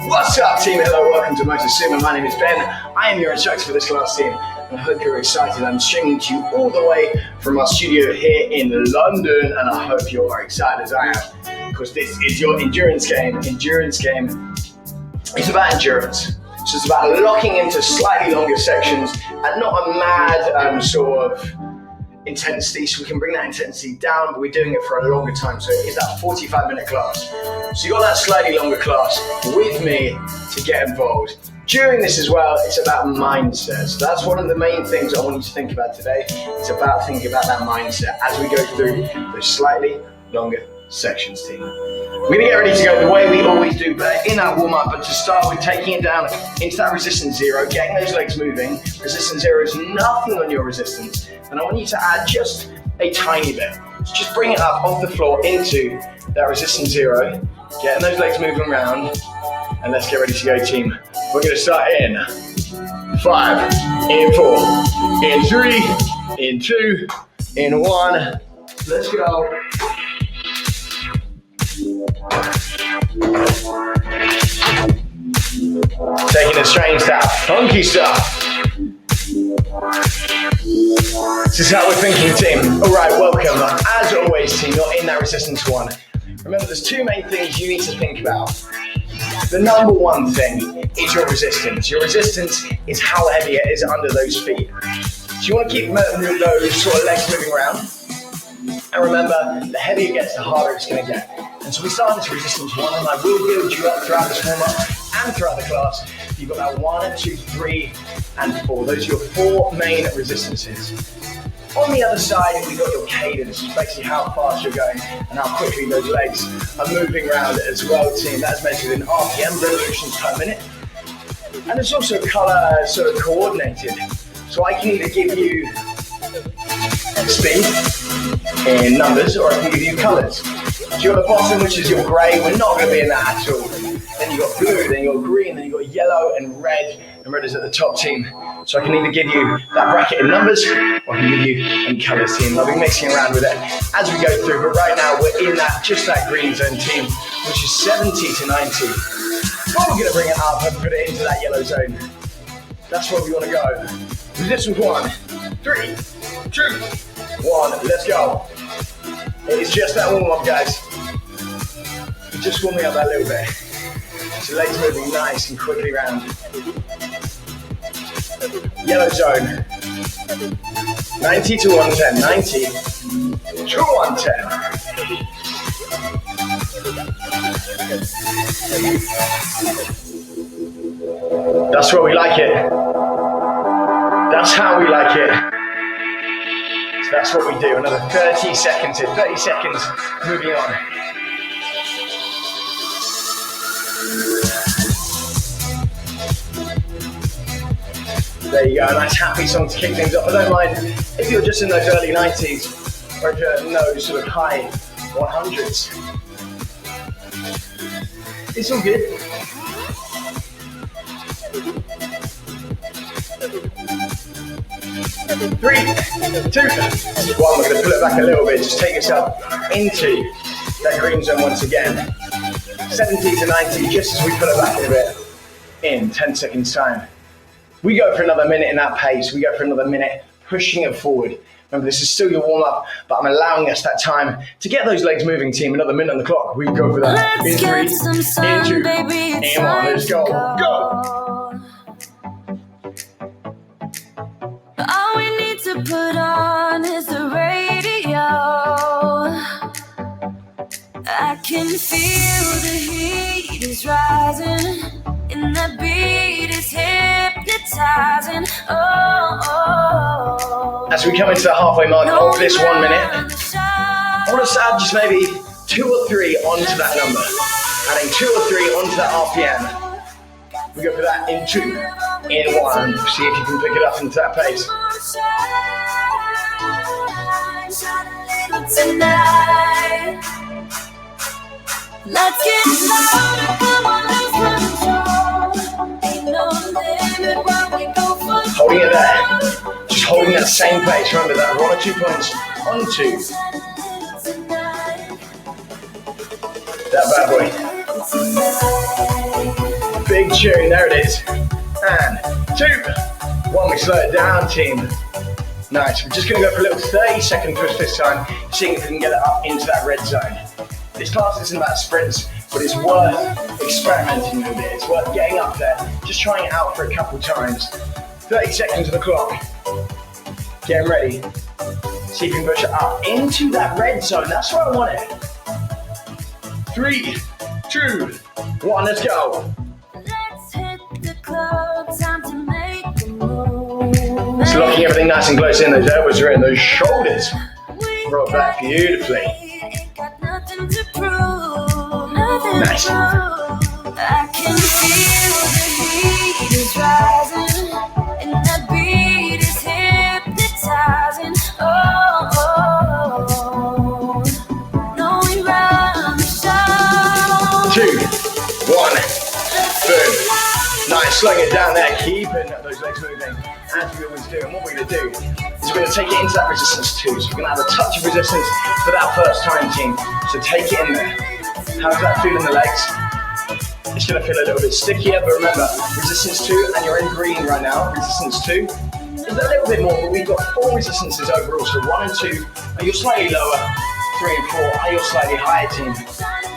What's up, team? Hello, welcome to Motosumo. My name is Ben. I am your instructor for this class, team, and I hope you're excited. I'm streaming to you all the way from our studio here in London, and I hope you're excited as I am, because this is your endurance game. Endurance game is about endurance. So it's about locking into slightly longer sections and not a mad sort of intensity, so we can bring that intensity down, but we're doing it for a longer time. So it is that 45-minute class. So you got that slightly longer class with me to get involved. During this as well, it's about mindset. So that's one of the main things I want you to think about today. It's about thinking about that mindset as we go through those slightly longer sections, team. We're gonna get ready to go the way we always do, but in our warm-up, but to start with taking it down into that resistance zero, getting those legs moving. Resistance zero is nothing on your resistance, and I want you to add just a tiny bit. So just bring it up off the floor into that resistance zero, getting those legs moving around, and let's get ready to go, team. We're gonna start in 5, in 4, in 3, in 2, in 1. Let's go. Taking the strange stuff, funky stuff. This is how we're thinking, team. All right, welcome. As always, team, you're in that resistance one. Remember, there's two main things you need to think about. The number one thing is your resistance. Your resistance is how heavy it is under those feet. So you want to keep those sort of legs moving around. And remember, the heavier it gets, the harder it's going to get. And so we start this resistance one, and I will build you up throughout this warm-up and throughout the class. You've got that 1, 2, 3, and 4. Those are your 4 main resistances. On the other side, we've got your cadence, which is basically how fast you're going and how quickly those legs are moving around as well, team. That's measured in RPM, revolutions per minute. And it's also color sort of coordinated. So I can either give you speed in numbers, or I can give you colors. So you've got the bottom, which is your gray. We're not going to be in that at all. Then you've got blue, then you've got green, then you've got yellow and red is at the top, team. So I can either give you that bracket in numbers, or I can give you in colors, team. I'll be mixing around with it as we go through, but right now we're in that green zone, team, which is 70 to 90. But we're going to bring it up and put it into that yellow zone. That's where we want to go. Resistance 1, 3, 2, 1, let's go. It is just that warm-up, guys. We're just warming up that little bit. So legs moving nice and quickly around. Yellow zone. 90 to 110, 90 to 110. That's where we like it. That's how we like it. So that's what we do. Another 30 seconds here. 30 seconds moving on. There you go, a nice happy song to kick things off. I don't mind if you're just in those early 90s or if you're in those sort of high 100s. It's all good. Three, 2, 1. We're going to pull it back a little bit. Just take yourself into that green zone once again. 70 to 90, just as we pull it back a bit. In 10 seconds time. We go for another minute in that pace. We go for another minute pushing it forward. Remember, this is still your warm-up, but I'm allowing us that time to get those legs moving, team. Another minute on the clock. We go for that. In 3, in 2, in 1. Let's go. Go! All we need to put on is the radio. I can feel the heat is rising, and the beat is hypnotizing. Oh. As we come into the halfway mark of this 1 minute, I want us to add just maybe 2 or 3 onto that number. Adding 2 or 3 onto that RPM. We go for that in 2, in 1. See if you can pick it up into that pace. Tonight, let's get louder, come on, lose control. Ain't no limit when we go for holding it there, just holding that same pace. Remember that 1 or 2 points onto that bad boy. big tune, there it is. And 2, 1, we slow it down, team. Nice, we're just gonna go for a little 30-second push this time, seeing if we can get it up into that red zone. This class isn't about sprints, but it's worth experimenting with it. It's worth getting up there, just trying it out for a couple times. 30 seconds on the clock. Getting ready. See if you can push it up into that red zone. That's where I want it. 3, 2, 1, let's go. Let's hit the club, time to make a move. It's locking everything nice and close in. Those elbows are in, those shoulders. Roll back beautifully. Ain't got nothing to prove. Nothing Nice. to prove. I can feel the heat is rising, and the beat is hypnotizing. Oh, oh, oh. No, we run the show. 2, 1, boom. Nice, slowing it down there, keeping those legs moving as we always do. And what we're going to do is we're going to take it into that resistance 2. So we're going to have a touch of resistance for that first time, team. So take it in there. How's that feel in the legs? It's going to feel a little bit stickier, but remember, resistance 2, and you're in green right now. Resistance 2 is a little bit more, but we've got 4 resistances overall. So 1 and 2, and you're slightly lower. 3 and 4, and you're slightly higher, team.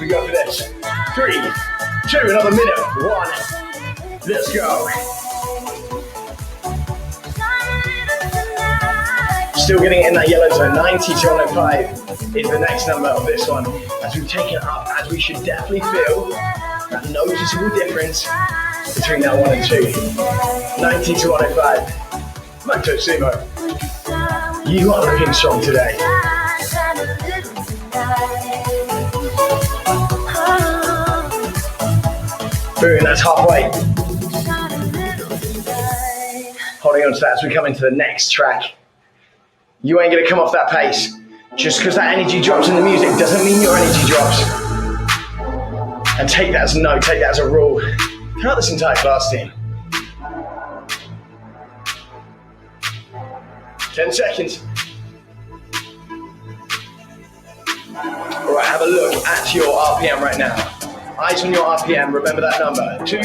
We go for this. 3, 2, another minute. 1, let's go. Still getting it in that yellow zone. 90 to 105 is the next number of this one. As we've taken it up, as we should definitely feel that noticeable difference between that 1 and 2. 90 to 105. Motosumo, you are looking strong today. Boom, that's halfway. Holding on to that as we come into the next track. You ain't gonna come off that pace. Just because that energy drops in the music doesn't mean your energy drops. And take that as a no, take that as a rule. Throughout this entire class, team. 10 seconds. All right, have a look at your RPM right now. Eyes on your RPM, remember that number. 2,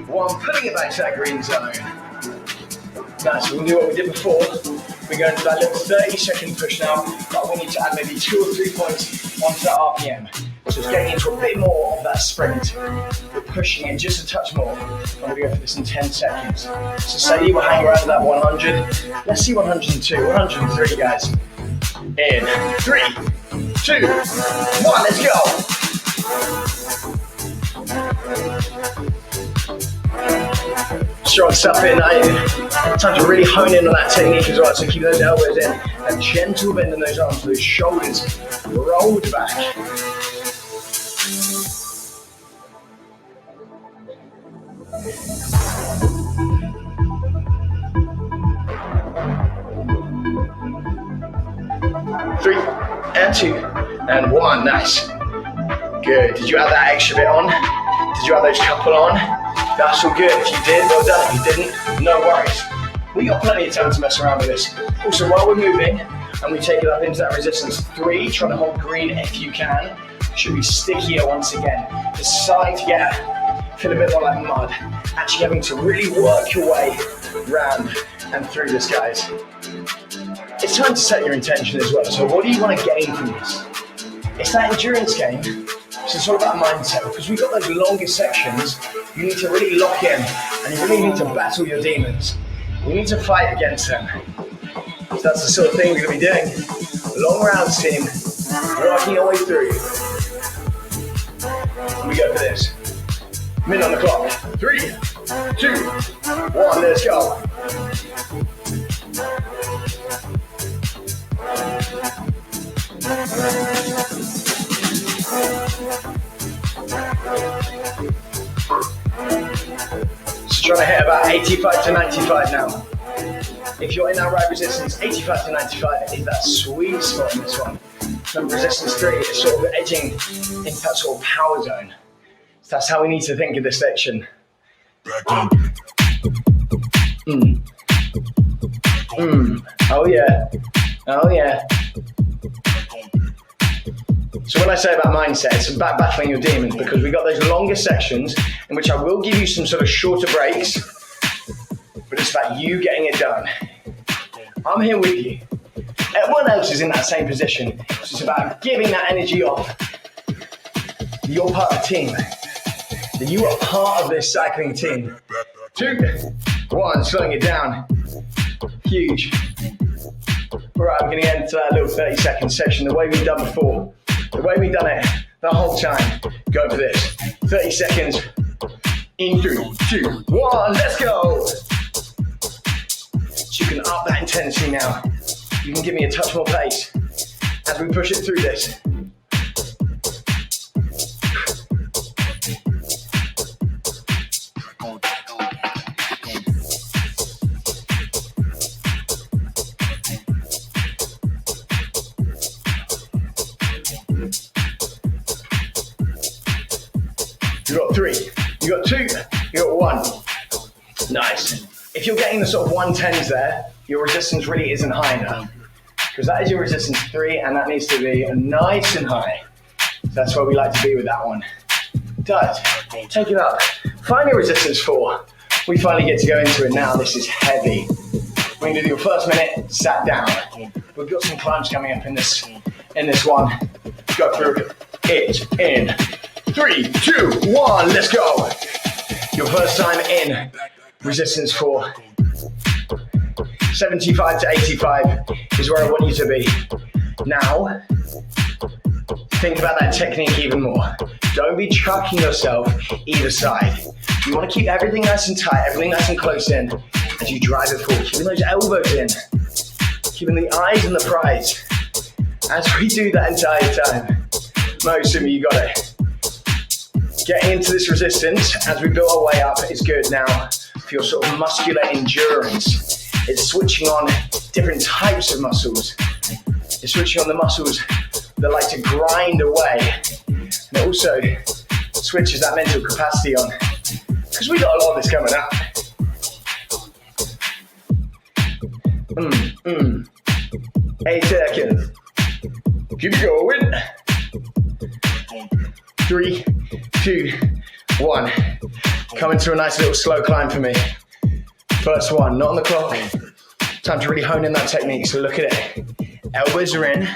1, putting it back to that green zone. Nice, we'll do what we did before. We're going to that little 30-second push now, but we need to add maybe 2 or 3 points onto that RPM. So it's getting into a bit more of that sprint. We're pushing it just a touch more. And we're going to go for this in 10 seconds. So say you were hanging around that 100. Let's see 102, 103, guys. In 3, 2, 1, let's go. Strong stuff in now. Time to really hone in on that technique as well. So keep those elbows in. A gentle bend in those arms, those shoulders rolled back. Three, and 2, and 1. Nice. Good. Did you add that extra bit on? Did you add those couple on? That's all good. If you did, well done. If you didn't, no worries. We got plenty of time to mess around with this. Also, while we're moving, and we take it up into that resistance 3, trying to hold green if you can. Should be stickier once again. Decide to feel a bit more like mud. Actually having to really work your way round and through this, guys. It's time to set your intention as well. So what do you want to gain from this? It's that endurance game. So it's all about mindset, because we've got those longer sections. You need to really lock in, and you really need to battle your demons. You need to fight against them. So that's the sort of thing we're going to be doing. Long rounds, team. Working our way through. We go for this. Minute on the clock. 3, 2, 1, let's go. So trying to hit about 85 to 95 now. If you're in that right resistance, 85 to 95 is that sweet spot in this one. From resistance 3, it's sort of edging into that sort of power zone. So that's how we need to think of this section. Oh yeah. Oh yeah. So when I say about mindset, it's about battling your demons, because we got those longer sections in which I will give you some sort of shorter breaks, but it's about you getting it done. I'm here with you. Everyone else is in that same position. It's just about giving that energy off. You're part of the team. You are part of this cycling team. 2, 1, slowing it down. Huge. All right, we're going to get into that little 30-second section the way we've done before. The way we've done it the whole time. Go for this. 30 seconds. In 3, 2, 1, let's go. So you can up that intensity now. You can give me a touch more pace as we push it through this. You got 3, you got 2, you got 1. Nice. If you're getting the sort of 110s there, your resistance really isn't high enough, because that is your resistance 3, and that needs to be nice and high. So that's where we like to be with that one. Does. Take it up. Find your resistance 4. We finally get to go into it now. This is heavy. We're going to do your first minute, sat down. We've got some climbs coming up in this one. Go through it in 3, 2, 1, let's go. Your first time in resistance 4. 75 to 85 is where I want you to be. Now, think about that technique even more. Don't be chucking yourself either side. You want to keep everything nice and tight, everything nice and close in as you drive it forward. Keeping those elbows in, keeping the eyes on the prize. As we do that entire time, Motosumo, you got it. Getting into this resistance as we build our way up is good. Now, for your sort of muscular endurance, it's switching on different types of muscles. It's switching on the muscles that like to grind away. And it also switches that mental capacity on, because we got a lot of this coming up. 8 seconds. Keep going. 3, 2, 1. Coming to a nice little slow climb for me. First one, not on the clock. Time to really hone in that technique, so look at it. Elbows are in,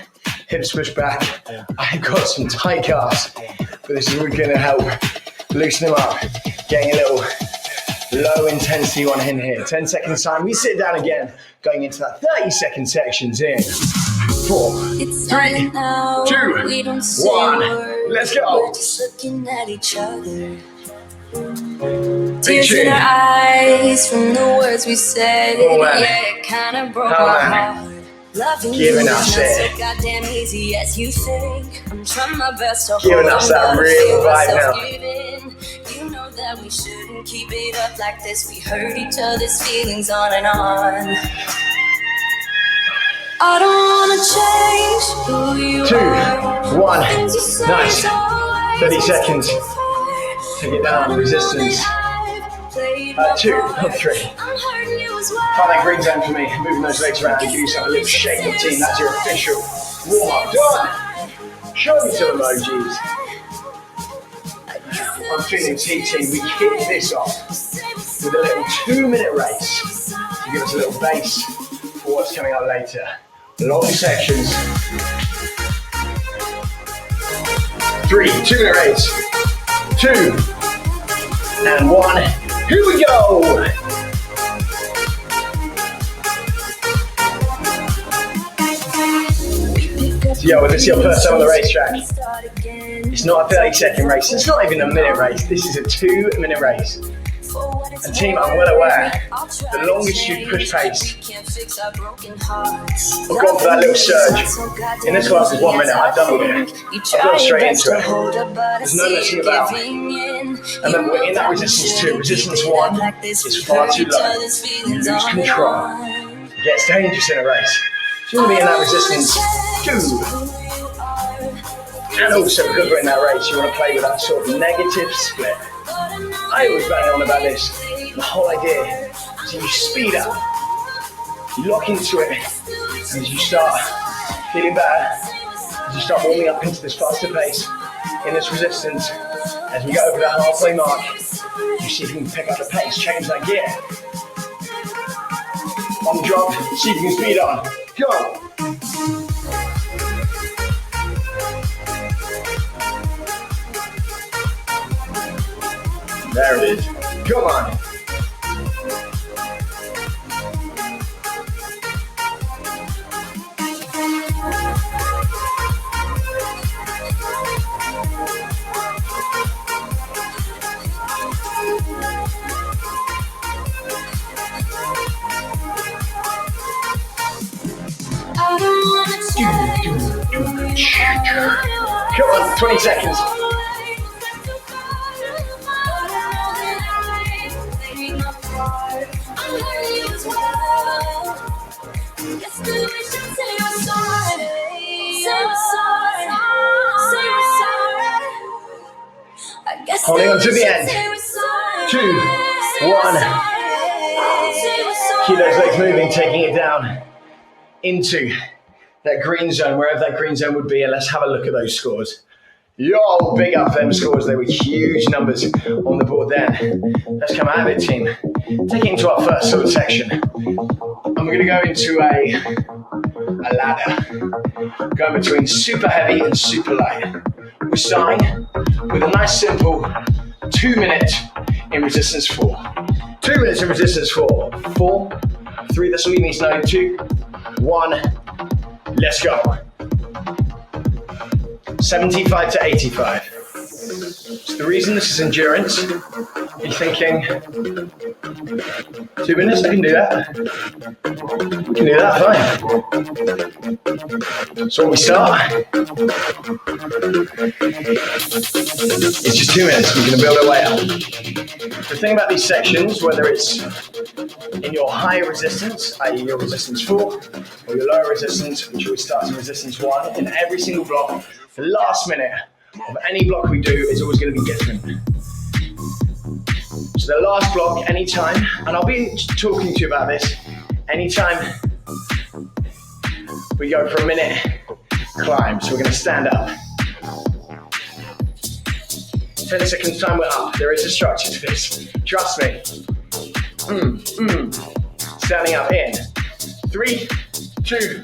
hips push back. I've got some tight calves, but this is really gonna help loosen them up. Getting a little low intensity one in here. 10 seconds time, we sit down again. Going into that 30-second sections in 4, 3, 2, 1. Let's go. We're just looking at each other. Tears in our eyes from the words we said. Yeah, it kinda broke my heart. Loving you is not so goddamn easy as you think. I'm trying my best to hold on, us that but real I vibe feel now. myself giving. You know that we shouldn't keep it up like this. We hurt each other's feelings on and on. I don't wanna change who you 2, are. 1. Things you say Nice. is always 30 what seconds. you're for. Take it down, resistance. 2, not 3. Find that green zone for me. Moving those legs around. Give yourself a little shake routine. That's your official warm-up done. Show me some emojis. I'm feeling TT. We kick this off with a little 2-minute race to give us a little base for what's coming up later. Long sections. 3, 2-minute race. 2, and 1. Here we go. So yeah, well, this is your first time on the racetrack. It's not a 30-second race. It's not even a minute race. This is a 2-minute race. And team, I'm well aware, the longest you push pace, I've gone for that little surge. In this class is 1 minute, I've doubled it. I've gone straight into it. There's no messing about. Remember, we're in that resistance 2. Resistance 1 is far too low. You lose control. It gets dangerous in a race. So you want to be in that resistance 2. And also, because we're in that race, you want to play with that sort of negative split. I always bang on about this. The whole idea is you speed up, you lock into it, and as you start feeling better, as you start warming up into this faster pace, in this resistance, as we go over the halfway mark, you see if you can pick up the pace, change that gear. On the drop, see if you can speed on. Go! There it is. Come on. Come on, 20 seconds. Holding on to the end. 2, 1. Keep those legs moving, taking it down into that green zone, wherever that green zone would be, and let's have a look at those scores. Yo, big up them scores. They were huge numbers on the board then. Let's come out of it, team. Take it into our first sort of section. And we're going to go into a ladder. Going between super heavy and super light. We're starting with a nice simple 2 minute in resistance 4. 2 minutes in resistance 4. 4, 3, that's all you need to know. 2, 1, let's go. 75 to 85. So the reason this is endurance, you're thinking, 2 minutes, I can do that. We can do that, fine. So when we start, it's just 2 minutes, we're gonna build our way up. The thing about these sections, whether it's in your high resistance, i.e. your resistance 4, or your lower resistance, which always starts in resistance 1, in every single block, the last minute of any block we do is always going to be different. So the last block, anytime, and I'll be talking to you about this, anytime we go for a minute climb, so we're going to stand up. 10 seconds time, we're up. There is a structure to this, trust me. Standing up in 3, 2,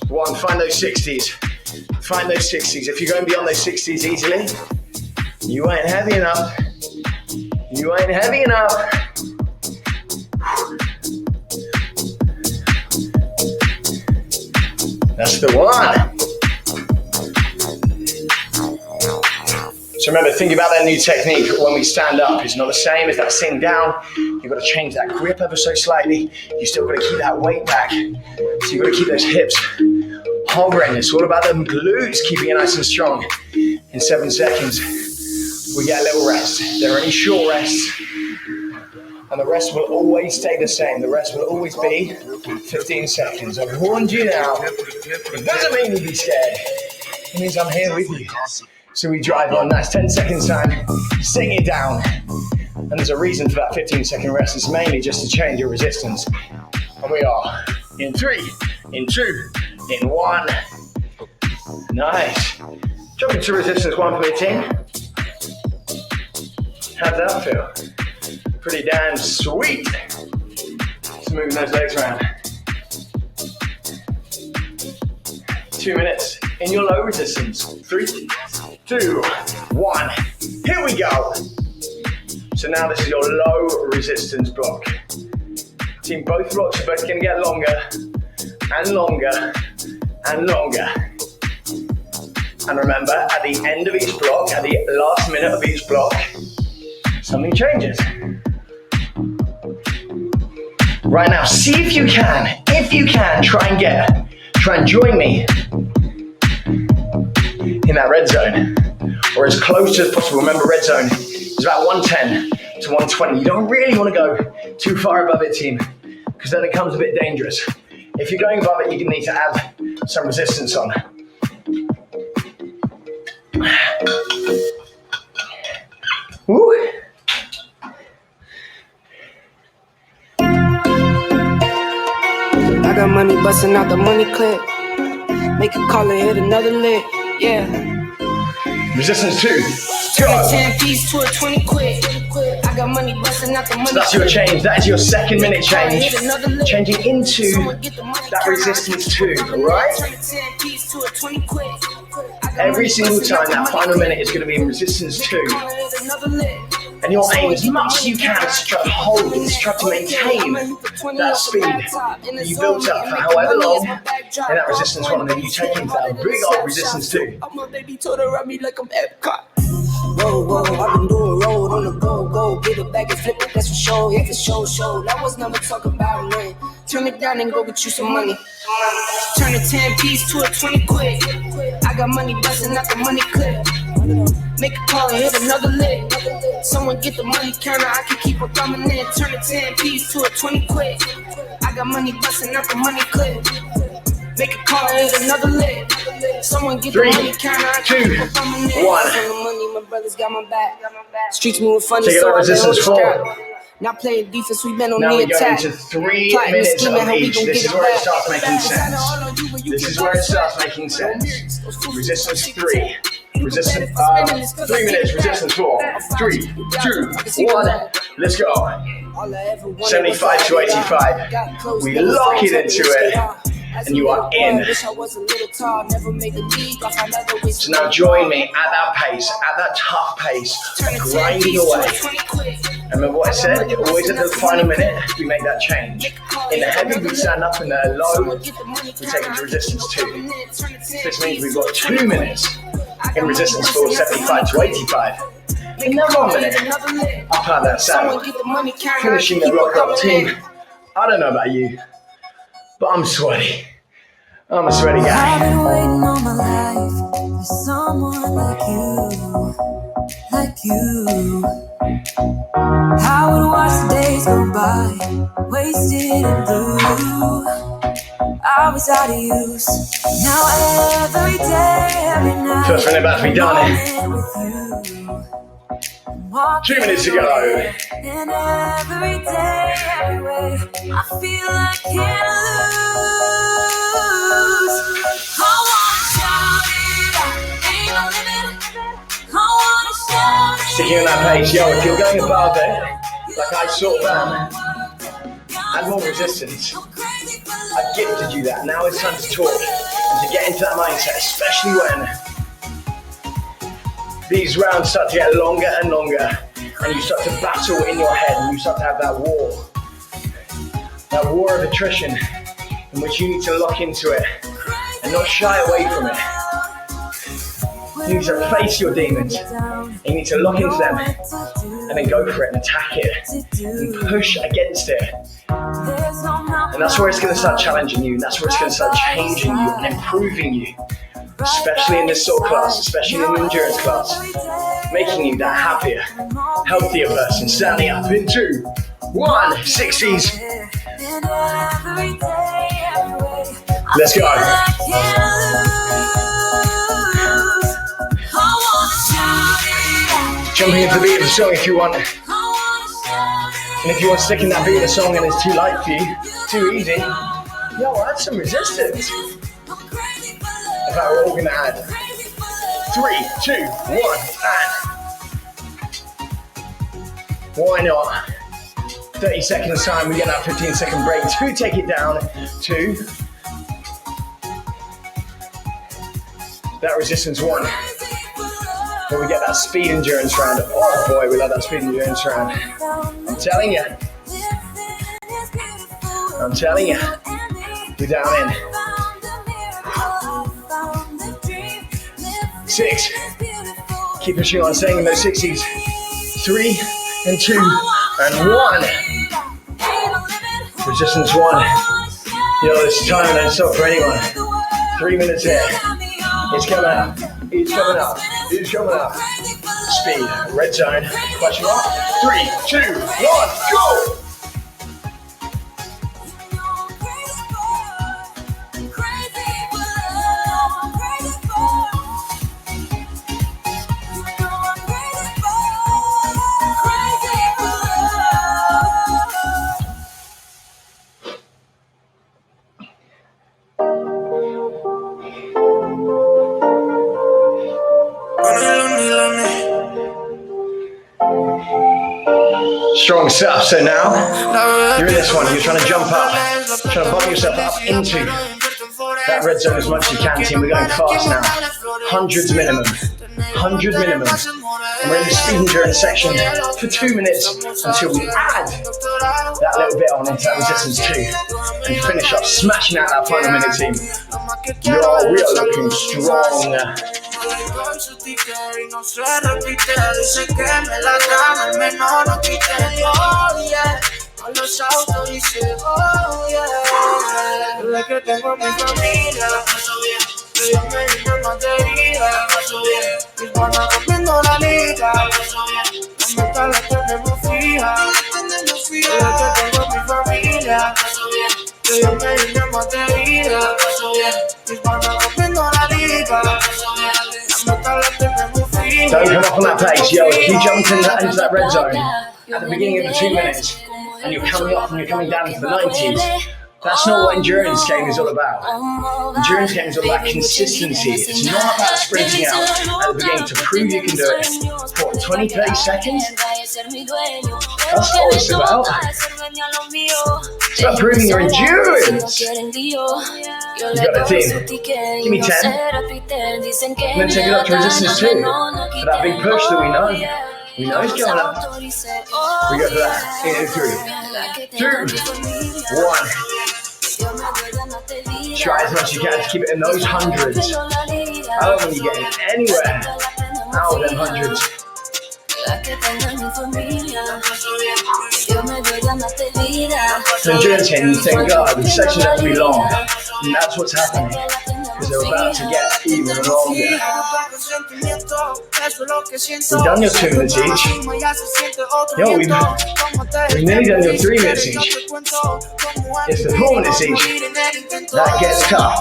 1, find those 60s. Find those 60s. If you're going beyond those 60s easily, you ain't heavy enough. You ain't heavy enough. That's the one. So remember, think about that new technique when we stand up. It's not the same as that sitting down. You've got to change that grip ever so slightly. You still got to keep that weight back. So you've got to keep those hips hovering. It's all about them glutes, keeping it nice and strong. In 7 seconds, we get a little rest. There are any short rests, and the rest will always stay the same. The rest will always be 15 seconds. I've warned you now. It doesn't mean you be scared. It means I'm here with you. So we drive on. That's 10 seconds time. Sitting it down. And there's a reason for that 15-second rest. It's mainly just to change your resistance. And we are in 3, in 2, in 1. Nice. Jumping to resistance 1 for me, team. How'd that feel? Pretty damn sweet. Just moving those legs around. 2 minutes in your low resistance. 3, 2, 1. Here we go. So now this is your low resistance block. Team, both blocks are both going to get longer and longer and longer. And remember, at the end of each block, at the last minute of each block, something changes. Right now, see if you can, try and join me in that red zone, or as close as possible. Remember, red zone is about 110 to 120. You don't really want to go too far above it, team, because then it becomes a bit dangerous. If you're going above it, you're going to need to add some resistance on. Woo. I got money busting out the money clip. Make a call and hit another lick. Resistance 2. Go. 10 piece to a 20 quid. I got money busting out the money. So that's your change. That is your second minute change. Changing into that resistance 2, right? Every single time that final minute is going to be in resistance 2. And your aim as much as you can is to try to hold, is to try to maintain that speed that you built up for however long in that resistance 1, and then you take into that big old resistance 2. Whoa, whoa, I've been doing road on the go, get it back and flip it, that's for sure, yeah, for sure, that was never talk about nothing. Turn it down and go get you some money. Turn a 10 piece to a 20 quid. I got money busting out the money clip. Make a call and hit another lick. Someone get the money counter, I can keep it coming in. Turn a 10 piece to a 20 quid. I got money busting out the money clip. Make a call and hit another lick. Someone get 3, the money counter, I can 2, keep it coming in. 1. My brothers got my back. Streets moving funny, Take it so up, I resistance 4. Not playing defense, we been on Now the we go attack. into 3 minutes of each. This is where it starts making sense. This is where it starts making sense. Resistance 3. Resistance 3 minutes, resistance 4. 3, 2, 1. Let's go. 75 to 85. We lock it into it. And you are in. So now join me at that pace, at that tough pace, grinding away. Remember what I said? Always at the final minute, we make that change. In the heavy, we stand up. In the low, we take it to resistance 2. This means we've got 2 minutes in resistance 4, 75 to 85. In that 1 minute, up out that saddle, finishing the rock up team. I don't know about you, but I'm sweaty. I'm a sweaty guy. I've been waiting all my life for someone like you. I would watch the days go by, wasted and blue. I was out of use. Now every day, every night, First minute about to be done. with you. 2 minutes to go. And every day, every way, I feel I can't lose. I wanna shout it out, ain't no limit. I wanna shout it. Sticking on that pace, yo, if you're going above it, like I sort of add more resistance. I've gifted you that. Now it's time to talk and to get into that mindset, especially when these rounds start to get longer and longer, and you start to battle in your head, and you start to have that war of attrition, in which you need to lock into it and not shy away from it. You need to face your demons, and you need to lock into them, and then go for it and attack it, and push against it. And that's where it's going to start challenging you, and that's where it's going to start changing you and improving you. Especially in this sort of class, especially in the endurance class, making you that happier, healthier person, standing up in 2, 1, 60s. Let's go. Jumping into the beat of the song if you want. And if you want to stick in that beat of the song and it's too light for you, too easy, yo, add some resistance. In fact, we're all going to add 3, 2, 1, and why not? 30 seconds time, we get that 15-second break to take it down to that resistance 1. Where we get that speed endurance round. Oh boy, we love that speed endurance round. I'm telling you. We're down in. 6. Keep pushing on, staying in those 60s. 3 and 2 and 1. Resistance 1. Yo, this time don't stop for anyone. 3 minutes in. It's coming up. It's coming up. It's coming up. Speed. Red zone. Question mark. 3, 2, 1, go! stuff. So now you're in this one. You're trying to jump up, trying to bump yourself up into that red zone as much as you can, team. We're going fast now. Hundreds minimum. 100 minimum. And we're in the speed endurance section for 2 minutes until we add that little bit on into that resistance too. And finish up smashing out that final minute, team. Yo, we are looking strong. Con los autos dice, oh yeah. Desde que tengo mi familia, paso bien. Que Dios me llena más de vida, paso bien. Mis panas rompiendo la liga, paso bien. Las metas las tenemos fijas. Desde que tengo mi familia, paso bien. Que Dios me llena más de vida, paso bien. Mis panas rompiendo la liga, paso bien. Las metas las tenemos fijas. Don't come up on that pace, yo. If you jump into that red zone at the beginning of the 2 minutes, and you're coming up and you're coming down into the 90s, that's not what endurance game is all about. Endurance game is all about consistency. It's not about sprinting out at the beginning to prove you can do it. For 20, 30 seconds? That's all it's about. It's about proving your endurance. You got a team. Give me 10. And then take it up to resistance 2. For that big push that we know. We know it's going up. We go for that. In 3, 2, 1. Try as much as you can to keep it in those hundreds. I don't want you getting anywhere out of them hundreds. So endurance game, you think, God, the section has to be long. And that's what's happening. Because they're about to get even longer. We've done your 2 minutes each. Yo, we've nearly done your 3 minutes each. It's the 4 minutes each. That gets tough.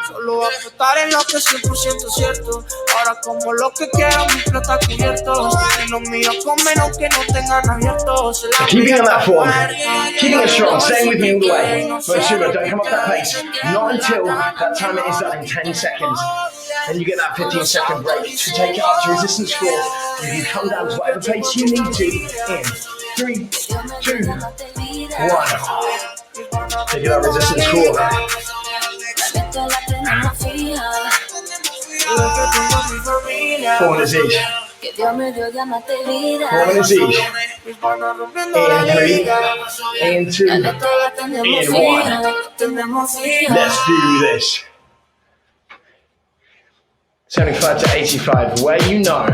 Solo apostar en lo que es 100% cierto. Ahora como lo que quiero, mi plata cubierto. Y los míos comen aunque no tengan abiertos. Keeping on that form, keeping it strong, staying with me all the way. Motosumo, don't come off that pace. Not until that time it is done in 10 seconds. Then you get that 15-second break to take it up to resistance 4. And you come down to whatever pace you need to in 3, 2, 1. Take it up resistance 4. 4 minutes each. 4 minutes each. In 3, in 2, in 1. Let's do this. 75 to 85, where you know.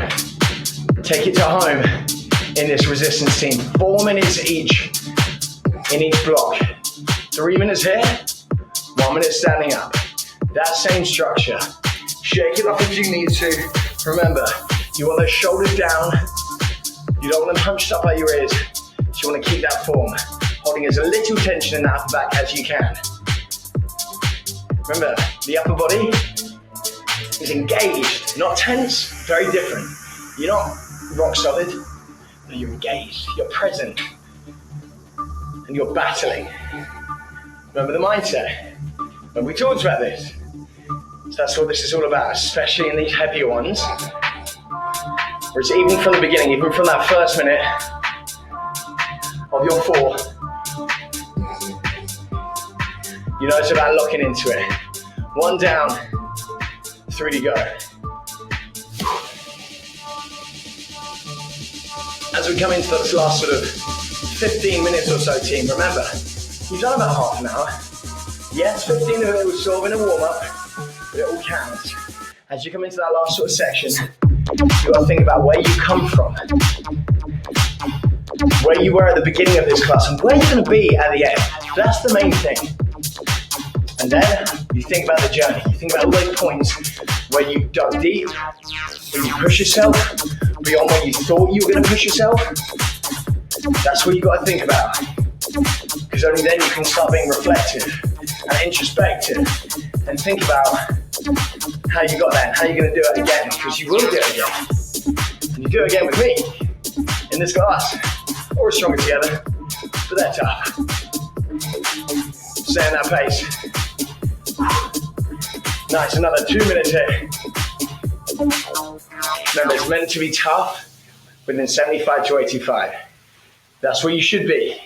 Take it to home in this resistance team. 4 minutes each in each block. 3 minutes here, 1 minute standing up. That same structure. Shake it up if you need to. Remember, you want those shoulders down. You don't want them hunched up by your ears. So you want to keep that form, holding as little tension in the upper back as you can. Remember, the upper body is engaged, not tense, very different. You're not rock solid, no, you're engaged, you're present, and you're battling. Remember the mindset. When we talked about this, so that's what this is all about, especially in these heavier ones. Whereas even from the beginning, even from that first minute of your 4, you know it's about locking into it. 1 down, 3 to go. As we come into this last sort of 15 minutes or so, team, remember, you've done about half an hour. Yes, 15 of it was sort of in a warm-up, but it all counts. As you come into that last sort of section, you've got to think about where you come from, where you were at the beginning of this class, and where you're going to be at the end. That's the main thing. And then you think about the journey. You think about all those points where you dug deep, where you push yourself beyond where you thought you were going to push yourself. That's what you got to think about. Because only then you can start being reflective and introspective and think about how you got there and how you're going to do it again. Because you will do it again. And you do it again with me in this class. Or we're stronger together, but they're tough. Stay in that pace. Nice, another 2 minutes here. Remember, it's meant to be tough within 75 to 85. That's where you should be.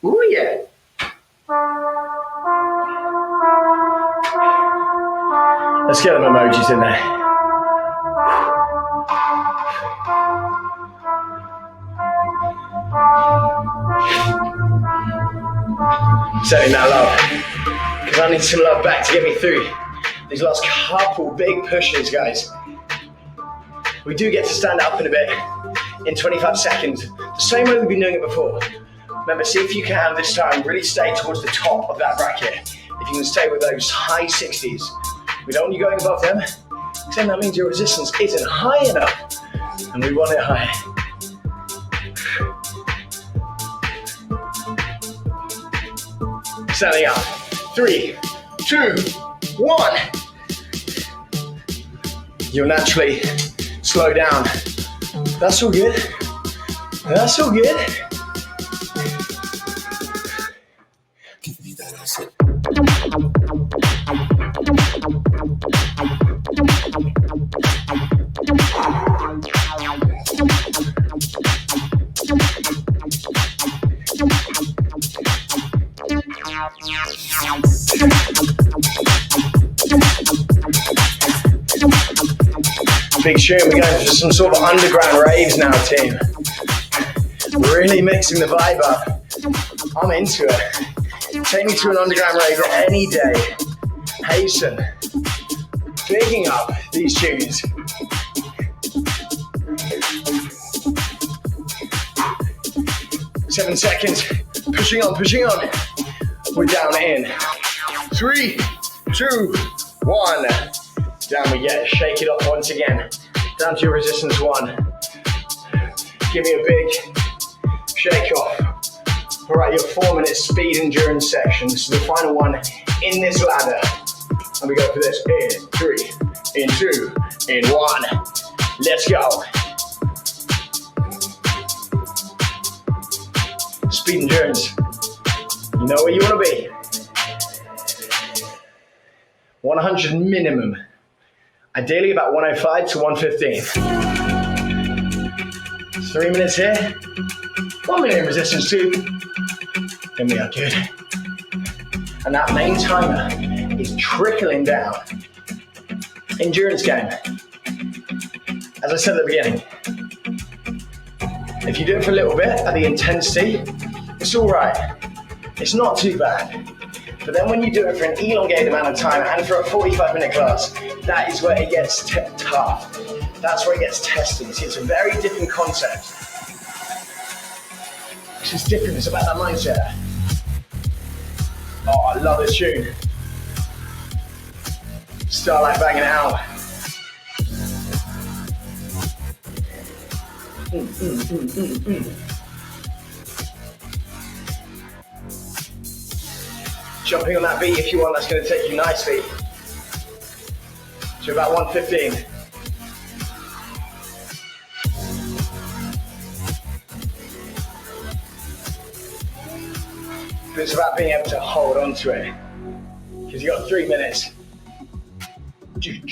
Ooh, yeah. Let's get them emojis in there. Sending that love, because I need some love back to get me through these last couple big pushes, guys. We do get to stand up in a bit in 25 seconds, the same way we've been doing it before. Remember, see if you can this time really stay towards the top of that bracket. If you can stay with those high 60s, we don't want you going above them, because then that means your resistance isn't high enough, and we want it high. Standing up. 3, 2, 1. You'll naturally slow down. That's all good. That's all good. Give me that acid. Big tune, we're going for some sort of underground raves now, team. Really mixing the vibe up. I'm into it. Take me to an underground rave any day. Hasten. Picking up these tunes. Seven seconds. Pushing on, pushing on. We're down in. 3, 2, 1. Down we get. Shake it off once again. Down to your resistance 1. Give me a big shake off. All right, your 4-minute speed endurance section. This is the final one in this ladder. And we go for this in 3, in 2, in 1. Let's go. Speed endurance. You know where you want to be. 100 minimum. Ideally about 105 to 115. 3 minutes here. 1 minute in resistance 2. Then we are good. And that main timer is trickling down. Endurance game. As I said at the beginning, if you do it for a little bit at the intensity, it's all right. It's not too bad. But then when you do it for an elongated amount of time and for a 45-minute class, that is where it gets tough. That's where it gets tested. See, it's a very different concept. It's just different. It's about that mindset. Oh, I love this tune. Starlight banging it out. Jumping on that beat if you want, that's going to take you nicely to about 115. But it's about being able to hold on to it, because you've got 3 minutes. Keep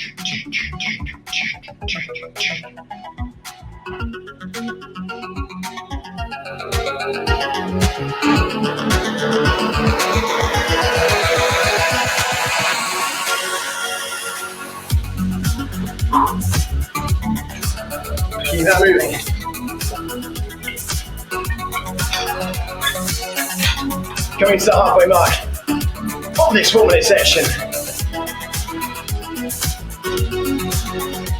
that moving. Coming to the halfway mark of this 4-minute session.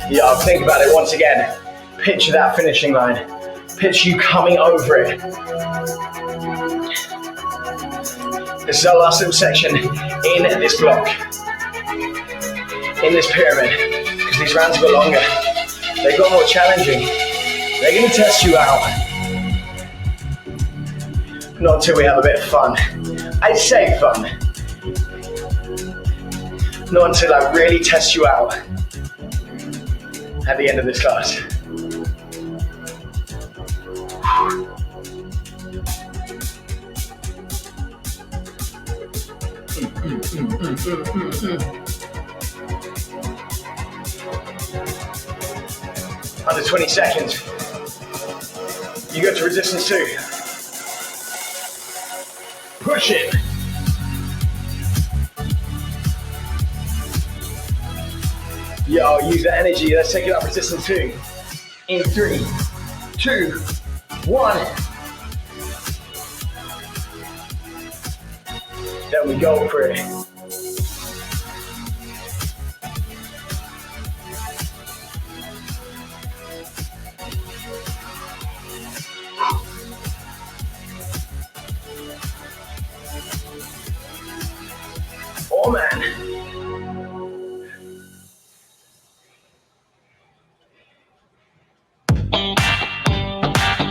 Yeah, think about it once again. Picture that finishing line. Picture you coming over it. This is our last little section in this block, in this pyramid, because these rounds got longer. They got more challenging. They're going to test you out. Not until we have a bit of fun. I say fun. Not until I really test you out at the end of this class. Under 20 seconds. You go to resistance 2. Push it. Yo, use that energy. Let's take it up. Resistance 2. In 3, 2, 1. There we go for it. Oh man.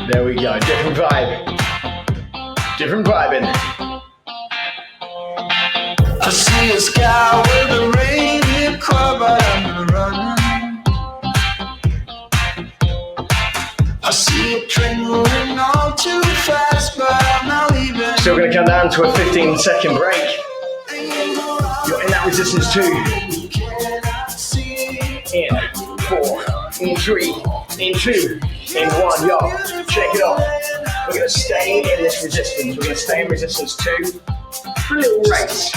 There we go, different vibe. Different vibing. I see a sky with a reindeer car, but I'm running. I see a train moving all too fast, but I'm not leaving. Still gonna come down to a 15-second break. You're in that resistance 2. In 4, in 3, in 2, in 1. Yo, check it out. We're gonna stay in this resistance. We're gonna stay in resistance 2 for a little race.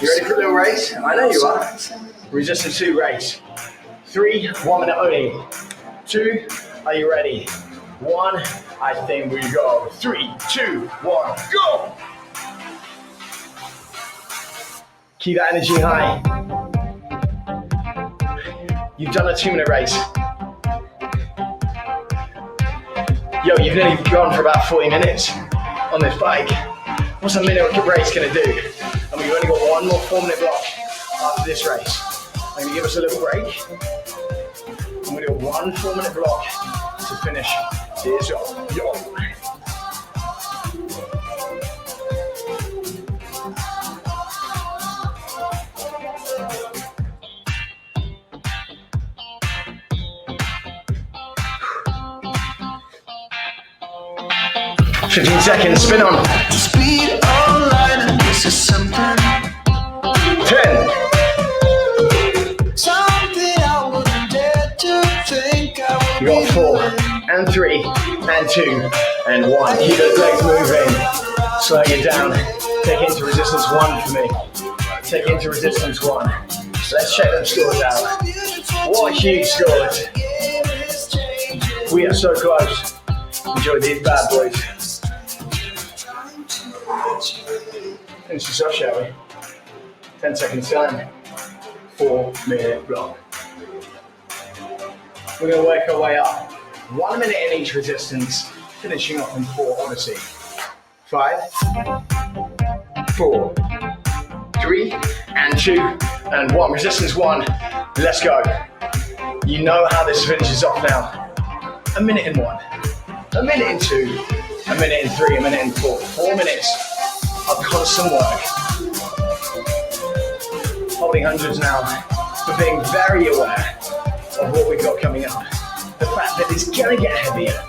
You ready for a little race? I know you are. Resistance 2 race. 3, 1 minute only. 2, are you ready? 1, I think we go. 3, 2, 1, go! Keep that energy high. You've done a 2-minute race. Yo, you've nearly gone for about 40 minutes on this bike. What's a minute race gonna do? I mean, you've only got 1 more 4-minute block after this race. I'm gonna give us a little break. I'm gonna do 1 4-minute block to finish this off. Yo. 15 seconds, spin on. Speed online, and this is something. 10. Something I wouldn't dare to think I would. You got 4, and 3, and 2, and 1. Keep those legs moving. Slow it down. Take it into resistance 1 for me. Take it into resistance 1. Let's check them scores out. What huge scores. We are so close. Enjoy these bad boys. Finish this off, shall we? 10 seconds time. 4-minute block. We're going to work our way up. 1 minute in each resistance, finishing off in 4 Odyssey. 5, 4, 3, and 2, and 1. Resistance 1. Let's go. You know how this finishes off now. A minute in 1. A minute in 2, a minute in 3, a minute in 4. 4 minutes of constant work. Holding hundreds now, but being very aware of what we've got coming up. The fact that it's gonna get heavier.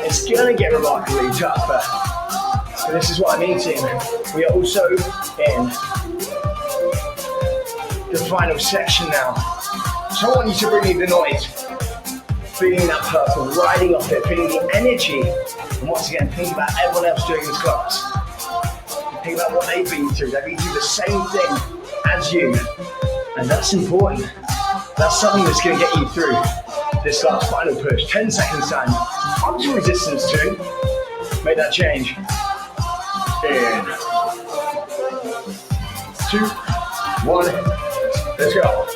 It's gonna get remarkably tougher. And this is what I mean, team. We are also in the final section now. So I want you to bring me the noise. Feeling that purple, riding off it, feeling the energy. And once again, think about everyone else doing this class. Think about what they've been through. They've been through the same thing as you. And that's important. That's something that's going to get you through this last final push. 10 seconds time. Up to resistance 2. Make that change. In 2, 1. Let's go.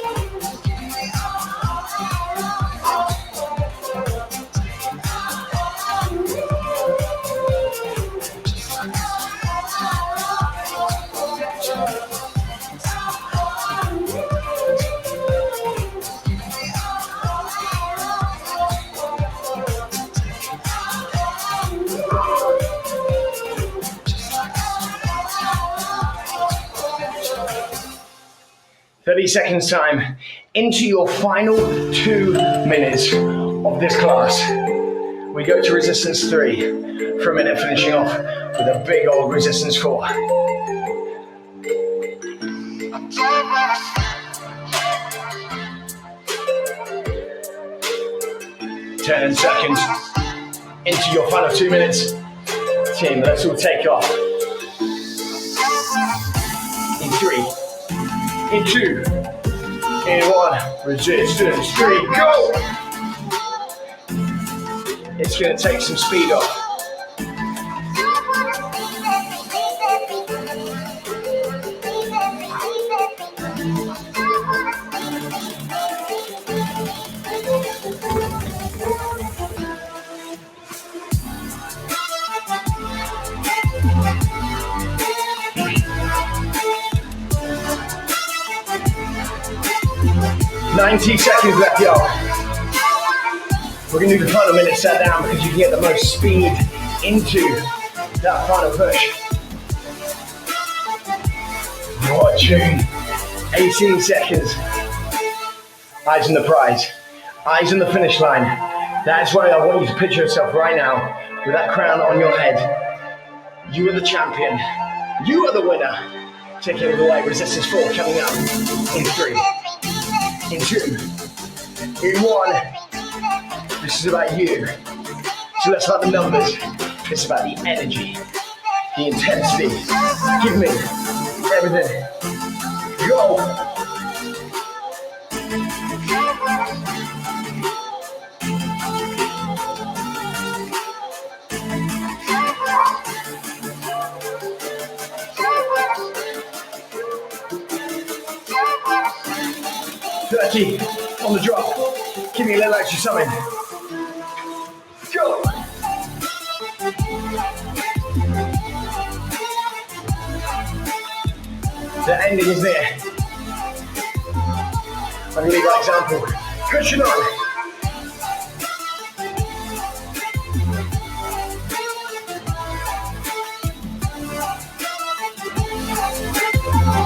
30 seconds time into your final 2 minutes of this class. We go to resistance 3 for a minute, finishing off with a big old resistance 4. 10 seconds. into your final 2 minutes. Team, let's all take off. In 3, in 2, in 1, resistance, 3, go! It's gonna take some speed off. "90 seconds left, y'all. We're gonna do the final minute set down because you can get the most speed into that final push. What tune? 18 seconds. Eyes on the prize. Eyes on the finish line. That's why I want you to picture yourself right now with that crown on your head. You are the champion. You are the winner. Taking it all the way. Resistance 4 coming up in 3, in 2, in 1. This is about you. So let's about the numbers. It's about the energy, the intensity. Give me everything. Go. On the drop. Give me a little extra something. Go. The ending is there. I'm going to leave that example. Pushing on.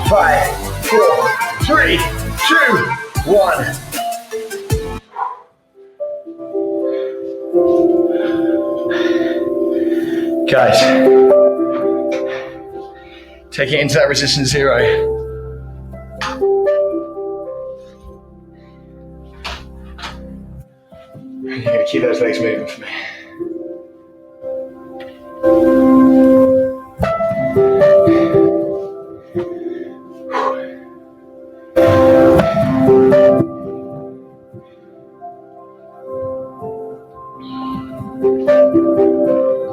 Five, 4, 3, 2, 1. Guys, take it into that resistance 0. You're gonna keep those legs moving for me.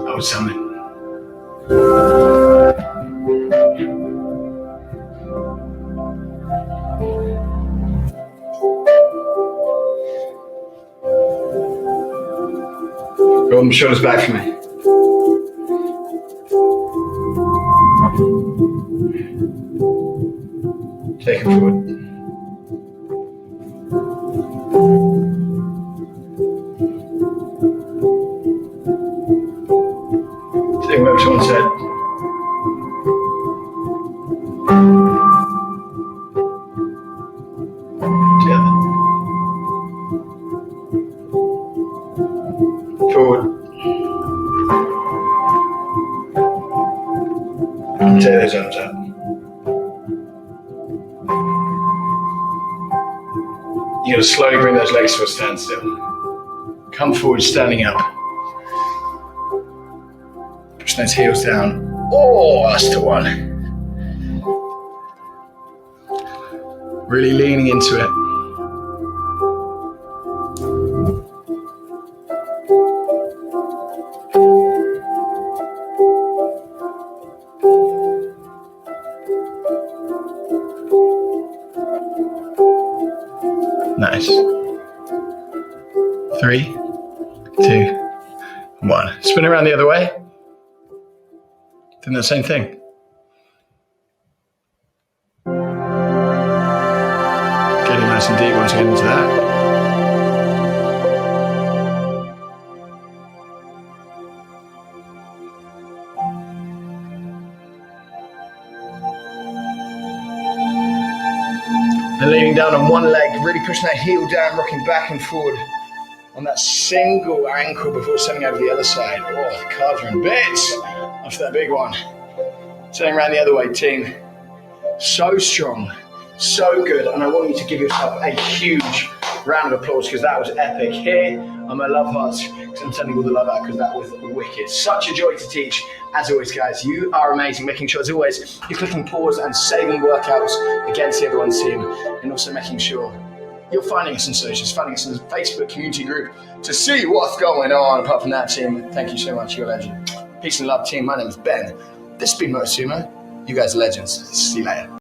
That was something. Roll my shoulders back for me. Take it forward. Take whatever someone said. Together. Forward. And take those arms out. You're going to slowly bring those legs to a standstill. Come forward, standing up. Push those heels down. Oh, that's the one. Really leaning into it. Nice. 3, 2, 1. Spin around the other way. Doing the same thing. Getting nice and deep once you get into that. And leaning down on one leg, really pushing that heel down, rocking back and forward on that single ankle before sending over the other side. Oh, the calves are in bits after that big one. Turning around the other way, team. So strong, so good, and I want you to give yourself a huge Round of applause because that was epic. Here are my love hearts because I'm sending all the love out because that was wicked. Such a joy to teach. As always, guys, you are amazing. Making sure, as always, you're clicking pause and saving workouts against the other one's team, and also making sure you're finding us on socials, finding us in the Facebook community group to see what's going on. Apart from that, team, thank you so much. You're a legend. Peace and love, team. My name is Ben. This has been Motosumo. You guys are legends. See you later.